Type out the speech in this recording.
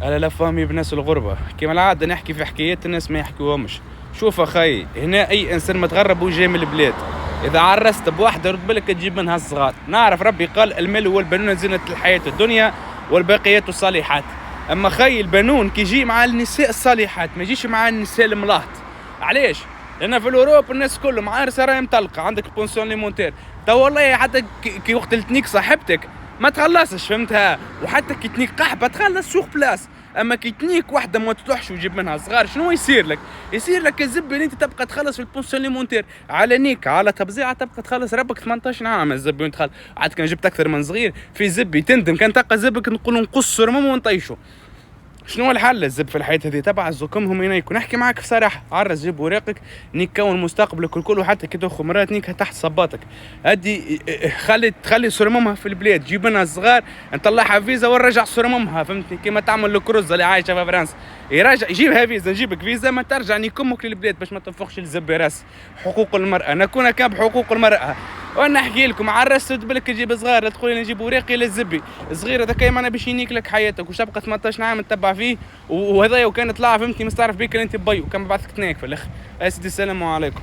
انا لا فاهمي بناس الغربة كيما العادة نحكي في حكايات الناس ما يحكيوهمش. شوف اخي، هنا اي انسان متغرب وجاي من البلاد اذا عرست بواحدة رد بالك تجيب منها الصغار. نعرف ربي قال المال والبنون زينة الحياة الدنيا والباقيات الصالحات. اما خي البنون كي يجي مع النساء الصالحات ما يجيش مع النساء الملاط. علاش؟ لان في الاوروب الناس كلهم عارسه راهي مطلقه، عندك بونسيون ليمونتير. تو والله حتى كي وقت تنيك صاحبتك ما تخلصش، فهمتها؟ وحتى كي تنيك قحبه تخلص شوخ بلاس. اما كي تنيك واحده ما تطلعش وتجيب منها صغار شنو يصير لك؟ يصير لك الزب اللي انت تبقى تخلص في البونسيون ليمونتير على نيك على تبزيعه، تبقى تخلص ربك 18 عام الزب وانت عاد كان جبت اكثر من صغير في زبي تندم كان تلقى زبك نقولوا نقص رمم ونطيشوا. شنو الحل الزب في الحياة هذه؟ تبع زكمهم ينيكو. نحكي معاك بصراحة، عرس جيب ورقك نيك كون مستقبلك الكل، وحتى كي تاخذ مرات نيك تحت صباطك. هدي خلي صرممها في البلاد، جيب لنا الصغار نطلعها فيزا ونرجع صرممها، فهمتني؟ كيما تعمل الكروز اللي عايشة في فرنسا، يرجع يجيبها فيزا نجيبك فيزا ما ترجع نيكمك للبلاد باش ما تنفخش الزب راس. حقوق المرأة نكون كان بحقوق المرأة. وانا نحكي لكم عرست بالك تجيب صغار، لا تقولي نجيب وريقي للزبي صغير هذا كيما انا باش ينيك لك حياتك وش تبقى 18 عام تتبع فيه وهذايا وكان طلع فهمتني مستعرف بيك انت بي وكان بعثك تناك في الاخر. يا سيدي السلام عليكم.